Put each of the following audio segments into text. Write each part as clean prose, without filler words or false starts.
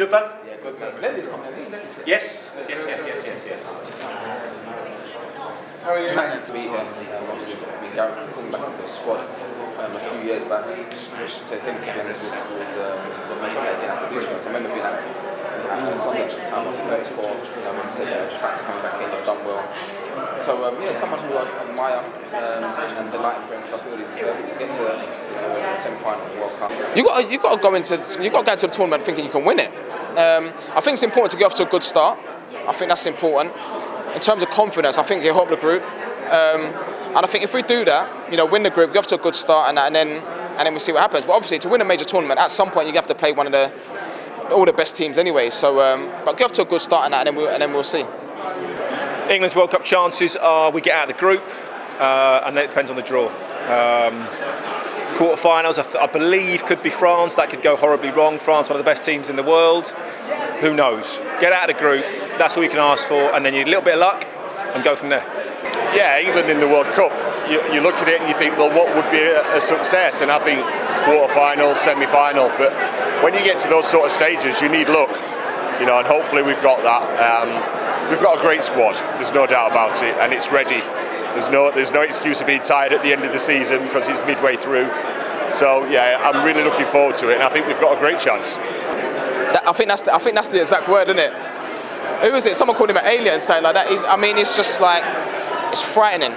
good, bud? Yeah, good. Lenny's coming in. Yes. How are you? To be here, obviously, Gareth coming back into the squad a few years back. To him, to be honest, was amazing. I remember being at Sunday at the time, I was 34. When you said that the fact coming back in, you've done well. So someone who I admire and delight for him. So I feel to get to the semi-final of the World Cup. You got to go into the tournament thinking you can win it. I think it's important to get off to a good start. I think that's important. In terms of confidence, I think it'll help the group. And I think if we do that, win the group, get off to a good start, and then we see what happens. But obviously, to win a major tournament, at some point you have to play one of all the best teams anyway. So, but get off to a good start, and then we'll see. England's World Cup chances are we get out of the group, and then it depends on the draw. Quarterfinals, I believe, could be France. That could go horribly wrong. France, one of the best teams in the world. Who knows? Get out of the group. That's all you can ask for, and then you need a little bit of luck and go from there. Yeah, England in the World Cup. You look at it and you think, well, what would be a success? And I think quarter-final, semi-final. But when you get to those sort of stages, you need luck. And hopefully we've got that. We've got a great squad. There's no doubt about it, and it's ready. There's no excuse of being tired at the end of the season because it's midway through. So yeah, I'm really looking forward to it, and I think we've got a great chance. I think that's the exact word, isn't it? Who was it? Someone called him an alien, saying like that. It's just like, it's frightening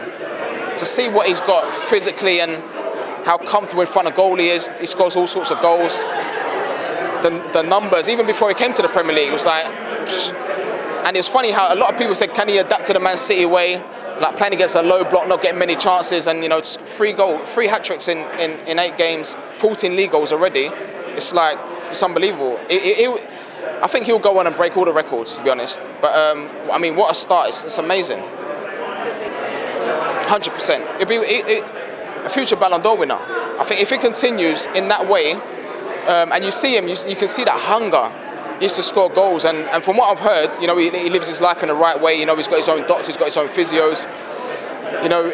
to see what he's got physically and how comfortable in front of goal he is. He scores all sorts of goals. The numbers, even before he came to the Premier League, was like. And it's funny how a lot of people said, can he adapt to the Man City way? Like playing against a low block, not getting many chances, and 3 hat-tricks in 8 games, 14 league goals already. It's unbelievable. I think he'll go on and break all the records, to be honest. But what a start! It's amazing. 100%. He'll be a future Ballon d'Or winner. I think if he continues in that way, and you see him, you can see that hunger. He used to score goals, and from what I've heard, he lives his life in the right way. He's got his own doctors, he's got his own physios.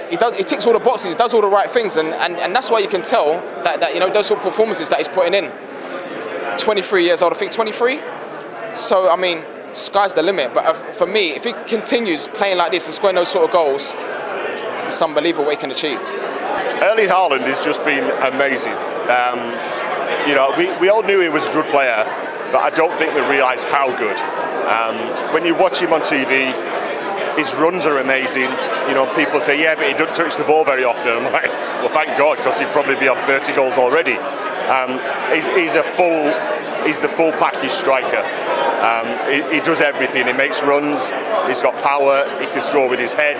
He ticks all the boxes, he does all the right things, and that's why you can tell that those sort of performances that he's putting in. 23 years old, I think 23. So sky's the limit. But for me, if he continues playing like this and scoring those sort of goals, it's unbelievable what he can achieve. Erling Haaland has just been amazing. We all knew he was a good player, but I don't think we realised how good. When you watch him on TV, his runs are amazing. People say, yeah, but he doesn't touch the ball very often. I'm like, well, thank God, because he'd probably be on 30 goals already. He's the full package striker. He does everything. He makes runs. He's got power. He can score with his head.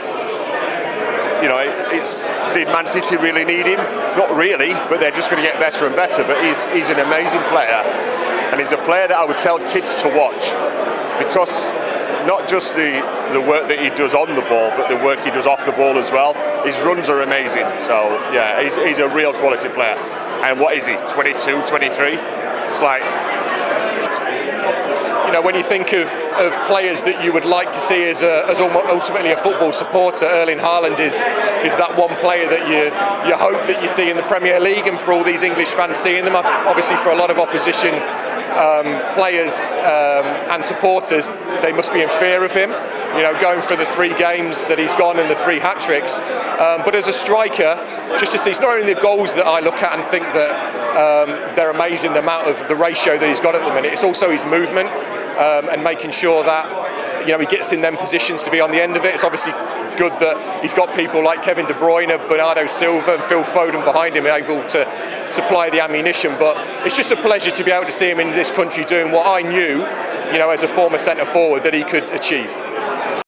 Did Man City really need him? Not really, but they're just going to get better and better. But he's an amazing player. And he's a player that I would tell kids to watch, because not just the work that he does on the ball, but the work he does off the ball as well. His runs are amazing. So yeah, he's a real quality player. And what is he, 22, 23? It's like... When you think of players that you would like to see as ultimately a football supporter, Erling Haaland is that one player that you hope that you see in the Premier League, and for all these English fans seeing them, obviously for a lot of opposition players and supporters, they must be in fear of him, going for the 3 games that he's gone and the 3 hat-tricks. But as a striker, just to see, it's not only the goals that I look at and think that they're amazing, the amount of the ratio that he's got at the minute, it's also his movement and making sure that he gets in them positions to be on the end of it. It's obviously good that he's got people like Kevin De Bruyne, Bernardo Silva and Phil Foden behind him able to supply the ammunition, but it's just a pleasure to be able to see him in this country doing what I knew, as a former centre forward, that he could achieve.